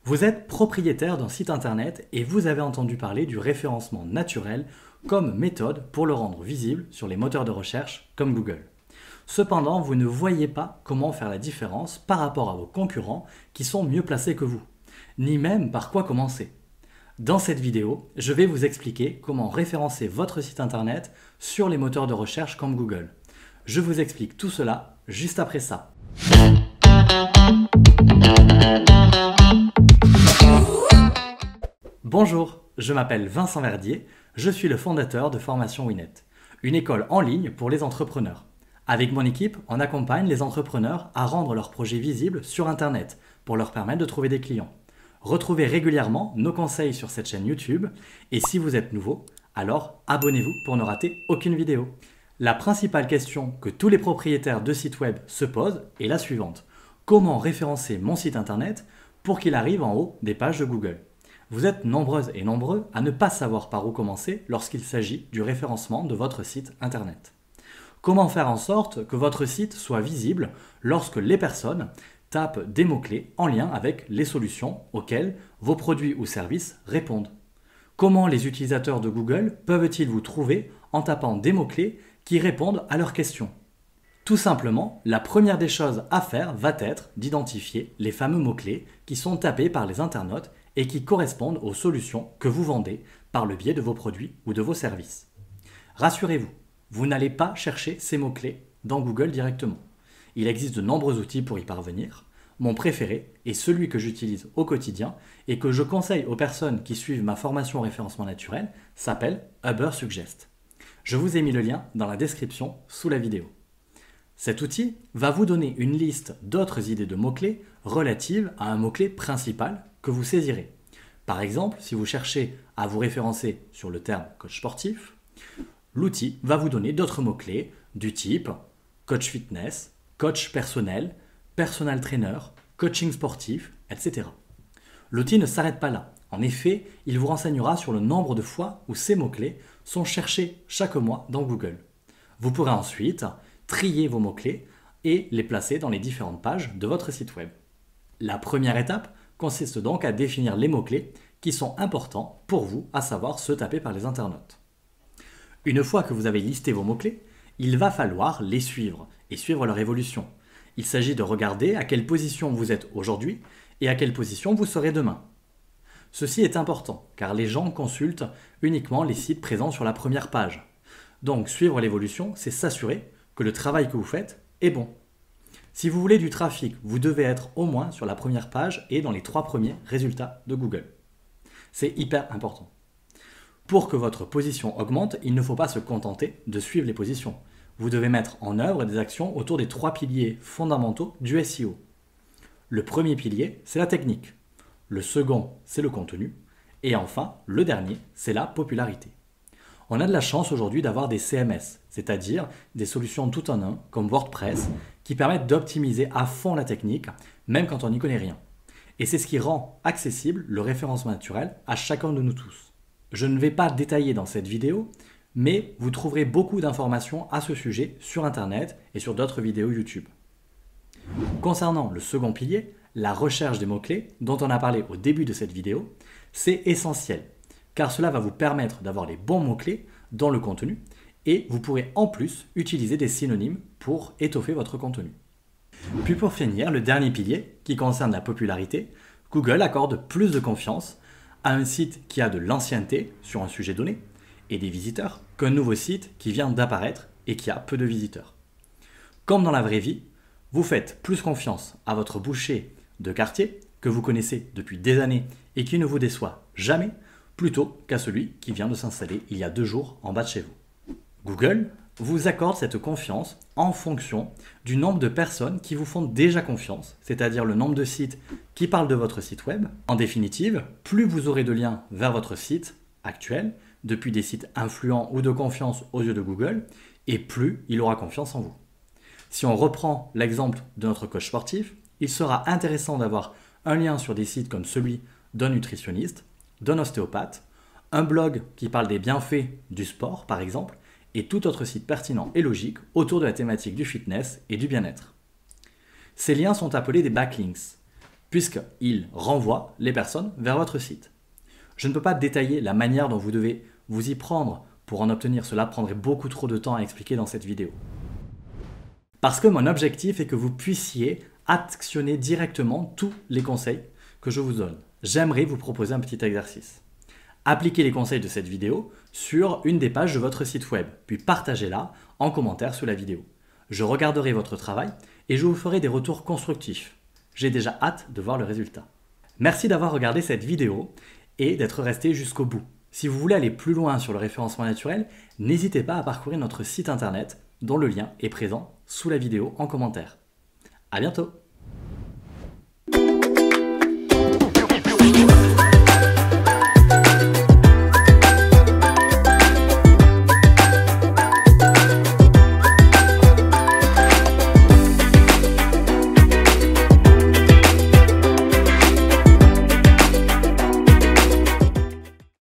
Vous êtes propriétaire d'un site internet et vous avez entendu parler du référencement naturel comme méthode pour le rendre visible sur les moteurs de recherche comme Google. Cependant, vous ne voyez pas comment faire la différence par rapport à vos concurrents qui sont mieux placés que vous, ni même par quoi commencer. Dans cette vidéo, je vais vous expliquer comment référencer votre site internet sur les moteurs de recherche comme Google. Je vous explique tout cela juste après ça. Bonjour, je m'appelle Vincent Verdier, je suis le fondateur de Formation Winnet, une école en ligne pour les entrepreneurs. Avec mon équipe, on accompagne les entrepreneurs à rendre leurs projets visibles sur Internet pour leur permettre de trouver des clients. Retrouvez régulièrement nos conseils sur cette chaîne YouTube et si vous êtes nouveau, alors abonnez-vous pour ne rater aucune vidéo. La principale question que tous les propriétaires de sites web se posent est la suivante. Comment référencer mon site Internet pour qu'il arrive en haut des pages de Google ? Vous êtes nombreuses et nombreux à ne pas savoir par où commencer lorsqu'il s'agit du référencement de votre site Internet. Comment faire en sorte que votre site soit visible lorsque les personnes tapent des mots-clés en lien avec les solutions auxquelles vos produits ou services répondent? Comment les utilisateurs de Google peuvent-ils vous trouver en tapant des mots-clés qui répondent à leurs questions? Tout simplement, la première des choses à faire va être d'identifier les fameux mots-clés qui sont tapés par les internautes et qui correspondent aux solutions que vous vendez par le biais de vos produits ou de vos services. Rassurez-vous, vous n'allez pas chercher ces mots-clés dans Google directement. Il existe de nombreux outils pour y parvenir. Mon préféré est celui que j'utilise au quotidien et que je conseille aux personnes qui suivent ma formation référencement naturel, s'appelle Ubersuggest. Je vous ai mis le lien dans la description sous la vidéo. Cet outil va vous donner une liste d'autres idées de mots-clés relatives à un mot-clé principal que vous saisirez. Par exemple, si vous cherchez à vous référencer sur le terme coach sportif, l'outil va vous donner d'autres mots-clés du type coach fitness, coach personnel, personal trainer, coaching sportif, etc. L'outil ne s'arrête pas là. En effet, il vous renseignera sur le nombre de fois où ces mots-clés sont cherchés chaque mois dans Google. Vous pourrez ensuite trier vos mots-clés et les placer dans les différentes pages de votre site web. La première étape consiste donc à définir les mots-clés qui sont importants pour vous, à savoir ceux tapés par les internautes. Une fois que vous avez listé vos mots-clés, il va falloir les suivre et suivre leur évolution. Il s'agit de regarder à quelle position vous êtes aujourd'hui et à quelle position vous serez demain. Ceci est important car les gens consultent uniquement les sites présents sur la première page. Donc suivre l'évolution, c'est s'assurer que le travail que vous faites est bon. Si vous voulez du trafic, vous devez être au moins sur la première page et dans les 3 premiers résultats de Google. C'est hyper important. Pour que votre position augmente, il ne faut pas se contenter de suivre les positions. Vous devez mettre en œuvre des actions autour des 3 piliers fondamentaux du SEO. Le premier pilier, c'est la technique. Le second, c'est le contenu. Et enfin, le dernier, c'est la popularité. On a de la chance aujourd'hui d'avoir des CMS, c'est-à-dire des solutions tout en un, comme WordPress, qui permettent d'optimiser à fond la technique, même quand on n'y connaît rien. Et c'est ce qui rend accessible le référencement naturel à chacun de nous tous. Je ne vais pas détailler dans cette vidéo, mais vous trouverez beaucoup d'informations à ce sujet sur Internet et sur d'autres vidéos YouTube. Concernant le second pilier, la recherche des mots-clés, dont on a parlé au début de cette vidéo, c'est essentiel, car cela va vous permettre d'avoir les bons mots-clés dans le contenu et vous pourrez en plus utiliser des synonymes pour étoffer votre contenu. Puis pour finir, le dernier pilier, qui concerne la popularité, Google accorde plus de confiance à un site qui a de l'ancienneté sur un sujet donné et des visiteurs qu'un nouveau site qui vient d'apparaître et qui a peu de visiteurs. Comme dans la vraie vie, vous faites plus confiance à votre boucher de quartier que vous connaissez depuis des années et qui ne vous déçoit jamais, plutôt qu'à celui qui vient de s'installer il y a 2 jours en bas de chez vous. Google vous accorde cette confiance en fonction du nombre de personnes qui vous font déjà confiance, c'est-à-dire le nombre de sites qui parlent de votre site web. En définitive, plus vous aurez de liens vers votre site actuel, depuis des sites influents ou de confiance aux yeux de Google, et plus il aura confiance en vous. Si on reprend l'exemple de notre coach sportif, il sera intéressant d'avoir un lien sur des sites comme celui d'un nutritionniste, d'un ostéopathe, un blog qui parle des bienfaits du sport par exemple, et tout autre site pertinent et logique autour de la thématique du fitness et du bien-être. Ces liens sont appelés des backlinks, puisqu'il renvoie les personnes vers votre site. Je ne peux pas détailler la manière dont vous devez vous y prendre pour en obtenir, cela prendrait beaucoup trop de temps à expliquer dans cette vidéo. Parce que mon objectif est que vous puissiez actionner directement tous les conseils que je vous donne. J'aimerais vous proposer un petit exercice. Appliquez les conseils de cette vidéo sur une des pages de votre site web, puis partagez-la en commentaire sous la vidéo. Je regarderai votre travail et je vous ferai des retours constructifs. J'ai déjà hâte de voir le résultat. Merci d'avoir regardé cette vidéo et d'être resté jusqu'au bout. Si vous voulez aller plus loin sur le référencement naturel, n'hésitez pas à parcourir notre site internet dont le lien est présent sous la vidéo en commentaire. À bientôt!